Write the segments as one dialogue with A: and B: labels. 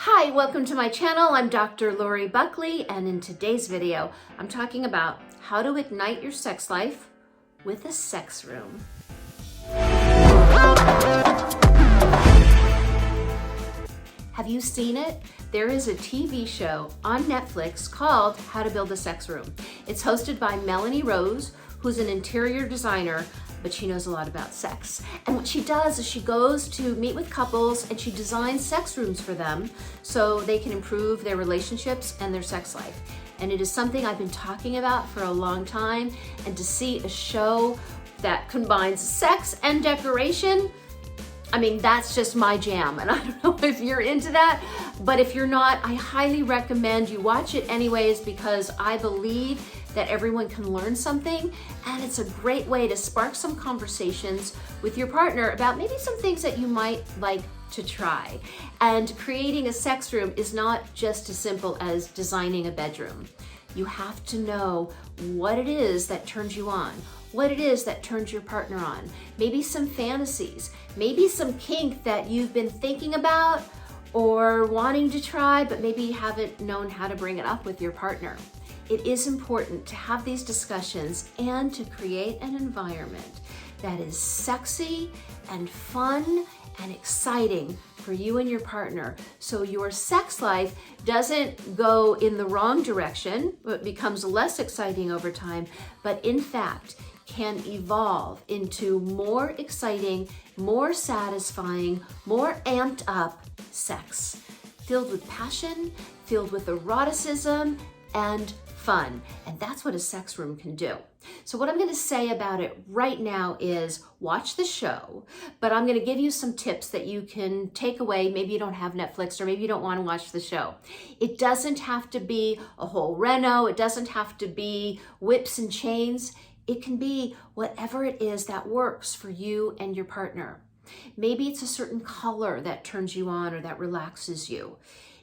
A: Hi, welcome to my channel. I'm Dr. Lori Buckley, and in today's video, I'm talking about how to ignite your sex life with a sex room. Have you seen it? There is a TV show on Netflix called How to Build a Sex Room. It's hosted by Melanie Rose, who's an interior designer, but she knows a lot about sex. And what she does is she goes to meet with couples and she designs sex rooms for them so they can improve their relationships and their sex life. And it is something I've been talking about for a long time, and to see a show that combines sex and decoration, I mean, that's just my jam. And I don't know if you're into that, but if you're not, I highly recommend you watch it anyways, because I believe that everyone can learn something, and it's a great way to spark some conversations with your partner about maybe some things that you might like to try. And creating a sex room is not just as simple as designing a bedroom. You have to know what it is that turns you on, what it is that turns your partner on, maybe some fantasies, maybe some kink that you've been thinking about or wanting to try, but maybe you haven't known how to bring it up with your partner. It is important to have these discussions and to create an environment that is sexy and fun and exciting for you and your partner, so your sex life doesn't go in the wrong direction, but becomes less exciting over time, but in fact can evolve into more exciting, more satisfying, more amped up sex, filled with passion, filled with eroticism and fun. And that's what a sex room can do. So what I'm going to say about it right now is watch the show, but I'm going to give you some tips that you can take away. Maybe you don't have Netflix, or maybe you don't want to watch the show. It doesn't have to be a whole reno. It doesn't have to be whips and chains. It can be whatever it is that works for you and your partner. Maybe it's a certain color that turns you on or that relaxes you.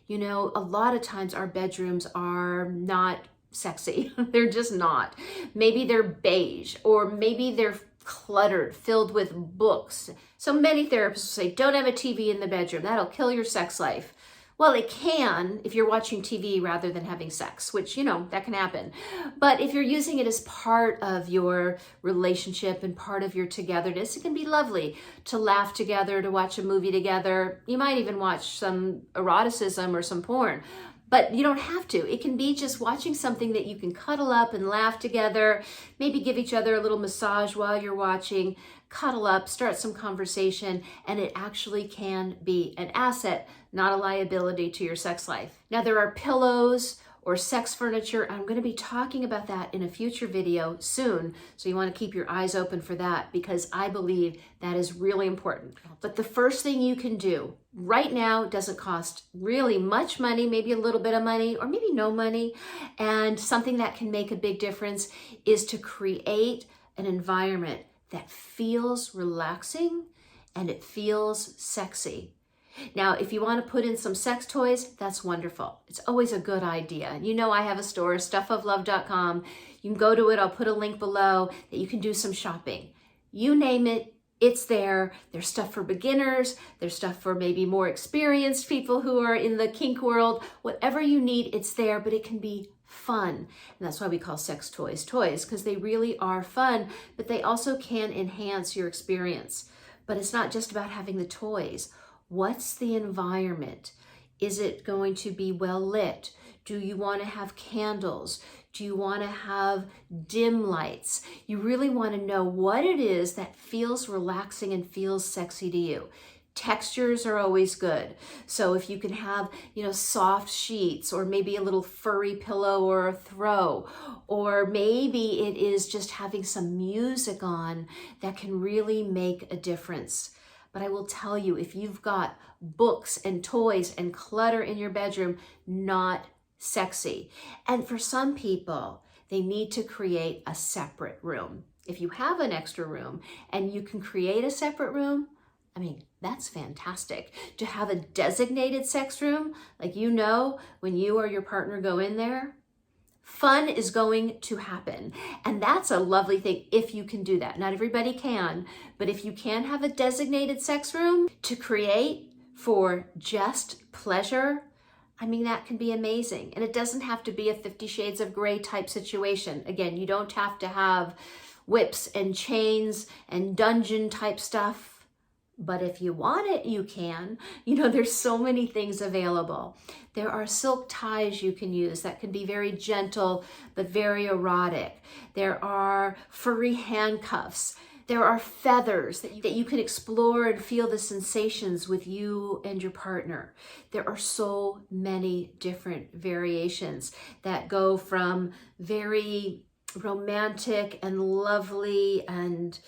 A: You know, a lot of times our bedrooms are not sexy. They're just not. Maybe they're beige, or maybe they're cluttered, filled with books. So many therapists will say, don't have a TV in the bedroom. That'll kill your sex life. Well, it can if you're watching TV rather than having sex, which, you know, that can happen. But if you're using it as part of your relationship and part of your togetherness, it can be lovely to laugh together, to watch a movie together. You might even watch some eroticism or some porn. But you don't have to. It can be just watching something that you can cuddle up and laugh together, maybe give each other a little massage while you're watching, cuddle up, start some conversation, and it actually can be an asset, not a liability to your sex life. Now, there are pillows or sex furniture. I'm going to be talking about that in a future video soon, so you want to keep your eyes open for that, because I believe that is really important. But the first thing you can do right now, doesn't cost really much money, maybe a little bit of money or maybe no money, and something that can make a big difference, is to create an environment that feels relaxing and it feels sexy. Now, if you want to put in some sex toys, that's wonderful. It's always a good idea. You know, I have a store, stuffoflove.com. You can go to it. I'll put a link below that you can do some shopping. You name it, it's there. There's stuff for beginners. There's stuff for maybe more experienced people who are in the kink world. Whatever you need, it's there, but it can be fun. And that's why we call sex toys toys, because they really are fun, but they also can enhance your experience. But it's not just about having the toys. What's the environment? Is it going to be well lit? Do you want to have candles? Do you want to have dim lights? You really want to know what it is that feels relaxing and feels sexy to you. Textures are always good. So if you can have, you know, soft sheets, or maybe a little furry pillow or a throw, or maybe it is just having some music on that can really make a difference. But I will tell you, if you've got books and toys and clutter in your bedroom, not sexy. And for some people, they need to create a separate room. If you have an extra room and you can create a separate room, I mean, that's fantastic. To have a designated sex room, like, you know, when you or your partner go in there, fun is going to happen. And that's a lovely thing if you can do that. Not everybody can, but if you can have a designated sex room to create for just pleasure, I mean, that can be amazing. And it doesn't have to be a 50 Shades of Grey type situation. Again, you don't have to have whips and chains and dungeon type stuff. But if you want it, you can. You know, there's so many things available. There are silk ties you can use that can be very gentle, but very erotic. There are furry handcuffs. There are feathers that you can explore and feel the sensations with you and your partner. There are so many different variations that go from very romantic and lovely and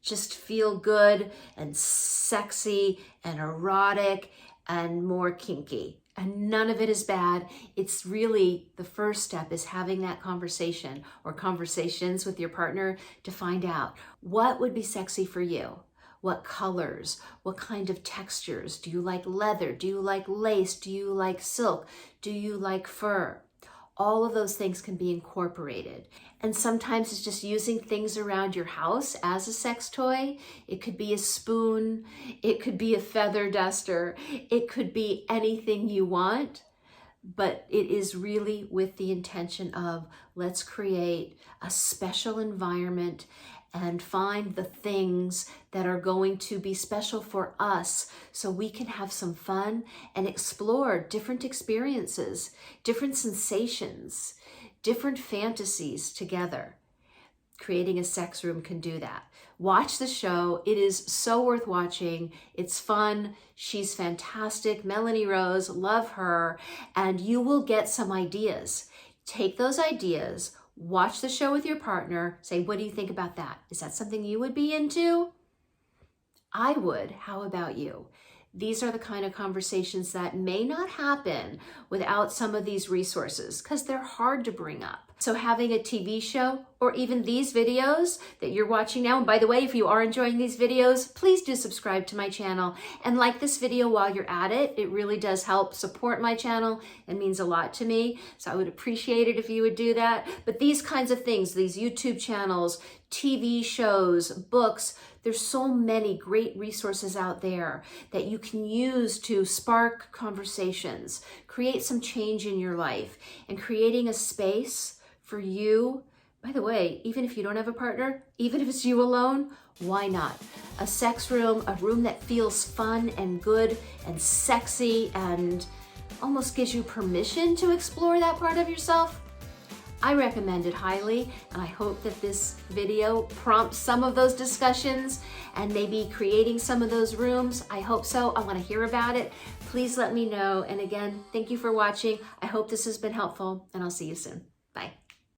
A: just feel good and sexy and erotic and more kinky. And none of it is bad. It's really the first step is having that conversation or conversations with your partner to find out what would be sexy for you. What colors, what kind of textures? Do you like leather? Do you like lace? Do you like silk? Do you like fur? All of those things can be incorporated. And sometimes it's just using things around your house as a sex toy. It could be a spoon. It could be a feather duster. It could be anything you want. But it is really with the intention of let's create a special environment and find the things that are going to be special for us so we can have some fun and explore different experiences, different sensations, different fantasies together. Creating a sex room can do that. Watch the show. It is so worth watching. It's fun. She's fantastic. Melanie Rose, love her. And you will get some ideas. Take those ideas, watch the show with your partner, say, what do you think about that? Is that something you would be into? I would. How about you? These are the kind of conversations that may not happen without some of these resources because they're hard to bring up. So having a TV show or even these videos that you're watching now, and by the way, if you are enjoying these videos, please do subscribe to my channel and like this video while you're at it. It really does help support my channel and means a lot to me. So I would appreciate it if you would do that. But these kinds of things, these YouTube channels, TV shows, books, there's so many great resources out there that you can use to spark conversations, create some change in your life, and creating a space for you. By the way, even if you don't have a partner, even if it's you alone, why not? A sex room, a room that feels fun and good and sexy and almost gives you permission to explore that part of yourself. I recommend it highly, and I hope that this video prompts some of those discussions and maybe creating some of those rooms. I hope so. I want to hear about it. Please let me know. And again, thank you for watching. I hope this has been helpful, and I'll see you soon. Bye.